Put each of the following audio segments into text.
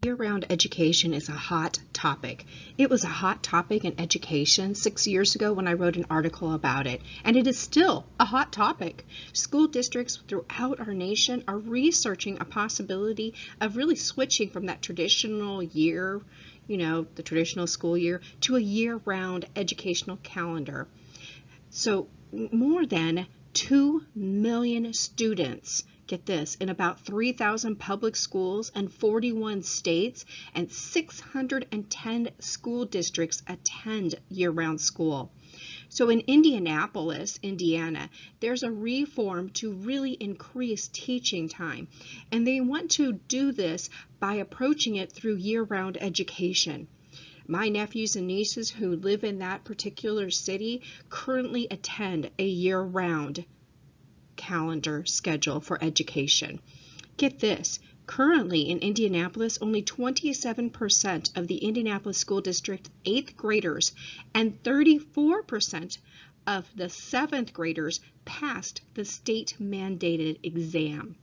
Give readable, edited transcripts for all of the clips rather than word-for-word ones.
Year-round education is a hot topic. It was a hot topic in education 6 years ago when I wrote an article about it, and it is still a hot topic. School districts throughout our nation are researching a possibility of really switching from that traditional year, the traditional school year, to a year-round educational calendar. So more than 2 million students, get this, in about 3,000 public schools and 41 states and 610 school districts attend year-round school. So in Indianapolis, Indiana, there's a reform to really increase teaching time, and they want to do this by approaching it through year-round education. My nephews and nieces who live in that particular city currently attend a year-round calendar schedule for education. Get this, currently in Indianapolis, only 27% of the Indianapolis School District 8th graders and 34% of the 7th graders passed the state-mandated exam.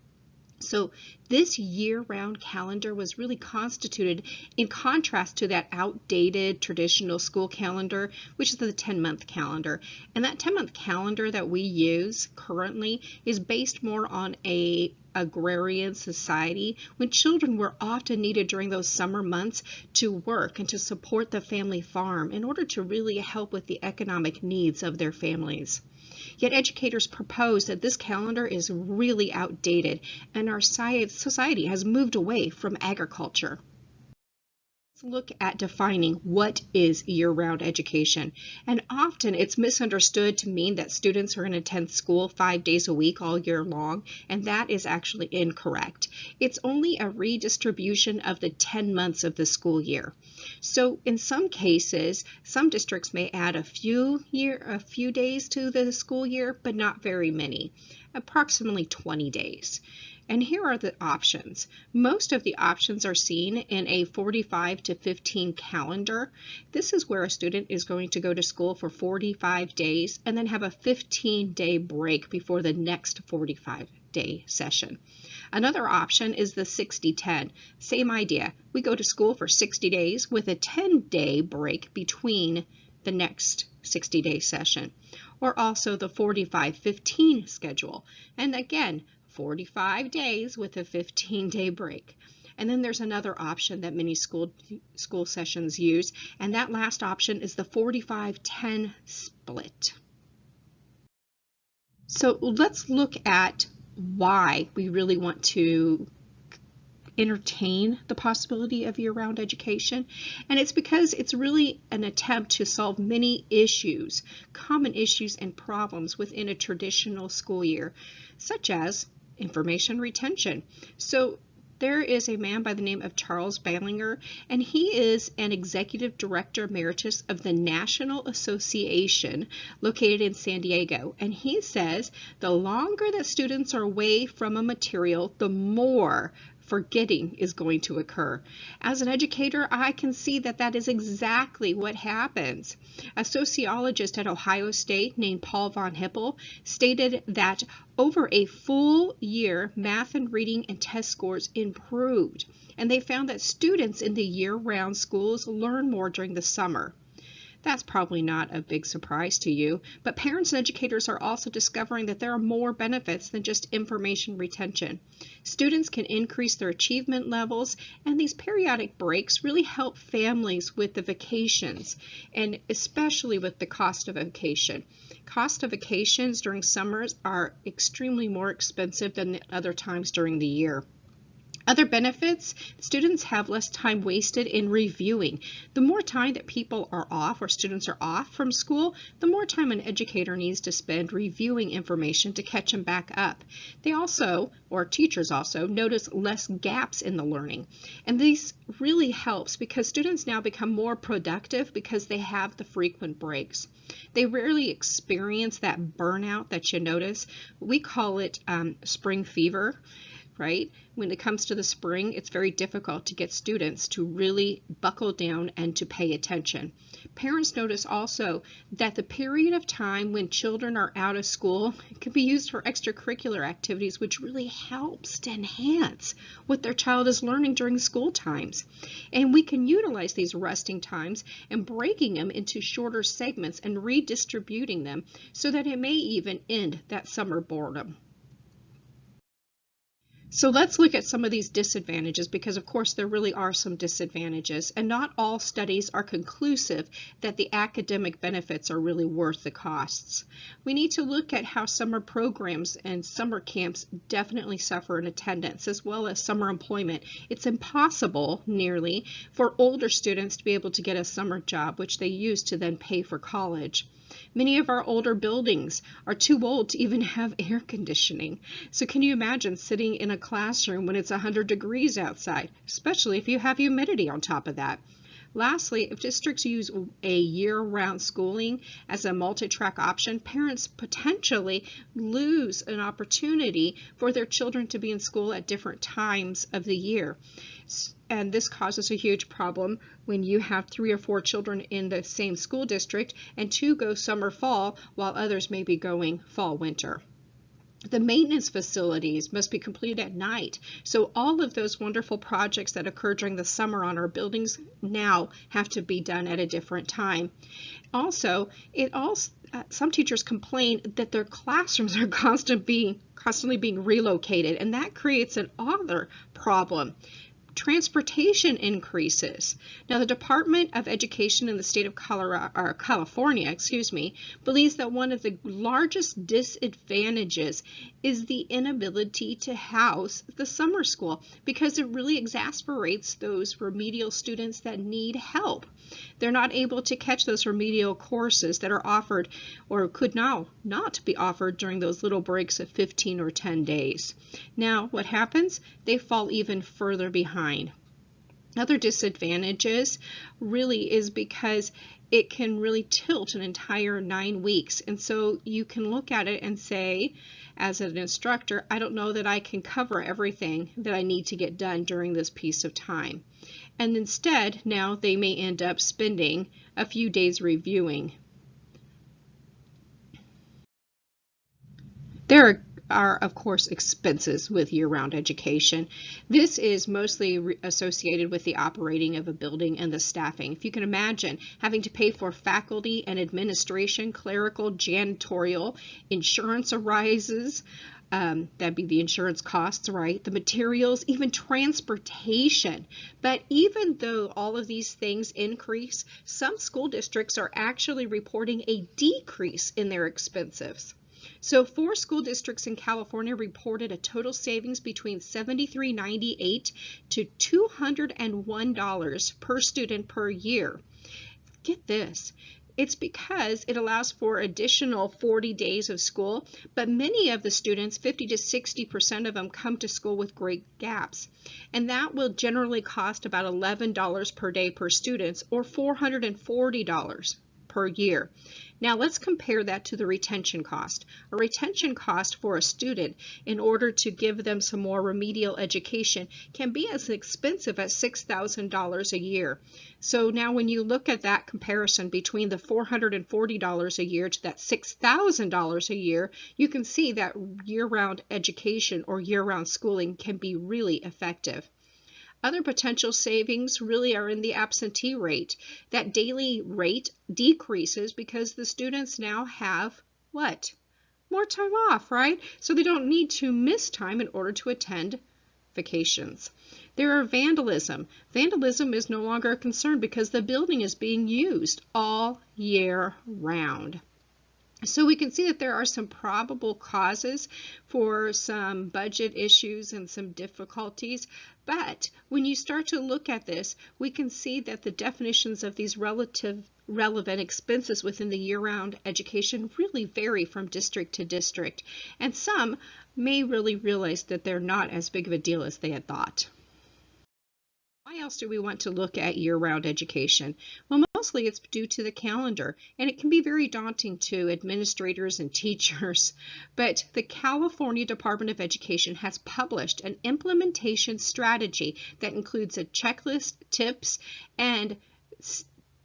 So this year-round calendar was really constituted in contrast to that outdated traditional school calendar, which is the 10-month calendar. And that 10-month calendar that we use currently is based more on a agrarian society when children were often needed during those summer months to work and to support the family farm in order to really help with the economic needs of their families. Yet educators propose that this calendar is really outdated and our society has moved away from agriculture. Let's look at defining what is year-round education. And often it's misunderstood to mean that students are going to attend school 5 days a week all year long, and that is actually incorrect. It's only a redistribution of the 10 months of the school year. So in some cases, some districts may add a few days to the school year, but not very many, approximately 20 days. And here are the options. Most of the options are seen in a 45 to 15 calendar. This is where a student is going to go to school for 45 days and then have a 15-day break before the next 45-day session. Another option is the 60-10. Same idea. We go to school for 60 days with a 10-day break between the next 60-day session. Or also the 45-15 schedule. And again, 45 days with a 15-day break. And then there's another option that many school sessions use, and that last option is the 45-10 split. So let's look at why we really want to entertain the possibility of year-round education, and it's because it's really an attempt to solve many issues, common issues and problems within a traditional school year, such as information retention. So there is a man by the name of Charles Ballinger, and he is an executive director emeritus of the National Association located in San Diego. And he says the longer that students are away from a material, the more forgetting is going to occur. As an educator, I can see that that is exactly what happens. A sociologist at Ohio State named Paul von Hippel stated that over a full year, math and reading and test scores improved, and they found that students in the year-round schools learn more during the summer. That's probably not a big surprise to you, but parents and educators are also discovering that there are more benefits than just information retention. Students can increase their achievement levels, and these periodic breaks really help families with the vacations, and especially with the cost of vacation. Cost of vacations during summers are extremely more expensive than other times during the year. Other benefits, students have less time wasted in reviewing. The more time that people are off or students are off from school, the more time an educator needs to spend reviewing information to catch them back up. They also, or teachers also, notice less gaps in the learning. And this really helps because students now become more productive because they have the frequent breaks. They rarely experience that burnout that you notice. We call it spring fever. right? When it comes to the spring, it's very difficult to get students to really buckle down and to pay attention. Parents notice also that the period of time when children are out of school can be used for extracurricular activities, which really helps to enhance what their child is learning during school times. And we can utilize these resting times and breaking them into shorter segments and redistributing them so that it may even end that summer boredom. So let's look at some of these disadvantages, because of course there really are some disadvantages, and not all studies are conclusive that the academic benefits are really worth the costs. We need to look at how summer programs and summer camps definitely suffer in attendance, as well as summer employment. It's impossible, nearly, for older students to be able to get a summer job, which they use to then pay for college. Many of our older buildings are too old to even have air conditioning. So can you imagine sitting in a classroom when it's 100 degrees outside, especially if you have humidity on top of that? Lastly, if districts use a year-round schooling as a multi-track option, parents potentially lose an opportunity for their children to be in school at different times of the year. And this causes a huge problem when you have 3 or 4 children in the same school district and 2 go summer fall while others may be going fall winter. The maintenance facilities must be completed at night, so all of those wonderful projects that occur during the summer on our buildings now have to be done at a different time. Also, some teachers complain that their classrooms are constantly being relocated, and that creates an other problem. Transportation increases. Now, the Department of Education in the state of California, believes that one of the largest disadvantages is the inability to house the summer school, because it really exasperates those remedial students that need help. They're not able to catch those remedial courses that are offered or could now not be offered during those little breaks of 15 or 10 days. Now, what happens? They fall even further behind. Other disadvantages really is because it can really tilt an entire 9 weeks. And so you can look at it and say, as an instructor, I don't know that I can cover everything that I need to get done during this piece of time. And instead, now they may end up spending a few days reviewing. There are, of course, expenses with year-round education. This is mostly associated with the operating of a building and the staffing. If you can imagine having to pay for faculty and administration, clerical, janitorial, insurance arises, that'd be the insurance costs, right? The materials, even transportation. But even though all of these things increase, some school districts are actually reporting a decrease in their expenses. So 4 school districts in California reported a total savings between $73.98 to $201 per student per year. Get this. It's because it allows for additional 40 days of school, but many of the students, 50 to 60% of them, come to school with great gaps. And that will generally cost about $11 per day per student, or $440 per year. Now let's compare that to the retention cost. A retention cost for a student, in order to give them some more remedial education, can be as expensive as $6,000 a year. So now when you look at that comparison between the $440 a year to that $6,000 a year, you can see that year-round education or year-round schooling can be really effective. Other potential savings really are in the absentee rate. That daily rate decreases because the students now have what? More time off, right? So they don't need to miss time in order to attend vacations. There are vandalism. Vandalism is no longer a concern because the building is being used all year round. So we can see that there are some probable causes for some budget issues and some difficulties, but when you start to look at this, we can see that the definitions of these relevant expenses within the year-round education really vary from district to district, and some may really realize that they're not as big of a deal as they had thought. Why else do we want to look at year-round education? Well, Mostly it's due to the calendar, and it can be very daunting to administrators and teachers. But the California Department of Education has published an implementation strategy that includes a checklist, tips, and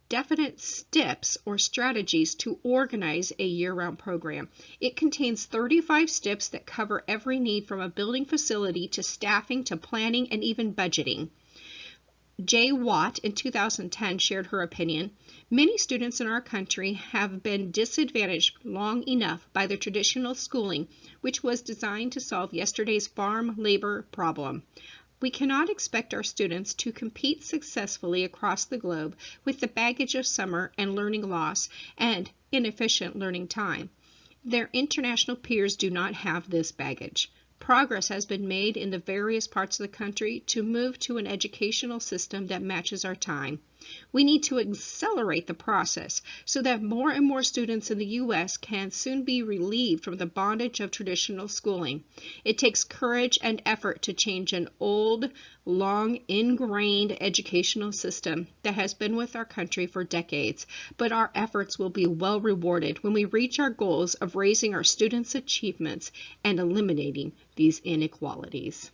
definite steps or strategies to organize a year-round program. It contains 35 steps that cover every need from a building facility to staffing to planning and even budgeting. Jay Watt in 2010 shared her opinion. Many students in our country have been disadvantaged long enough by the traditional schooling, which was designed to solve yesterday's farm labor problem. We cannot expect our students to compete successfully across the globe with the baggage of summer and learning loss and inefficient learning time. Their international peers do not have this baggage. Progress has been made in the various parts of the country to move to an educational system that matches our time. We need to accelerate the process so that more and more students in the U.S. can soon be relieved from the bondage of traditional schooling. It takes courage and effort to change an old, long ingrained educational system that has been with our country for decades, but our efforts will be well rewarded when we reach our goals of raising our students' achievements and eliminating these inequalities.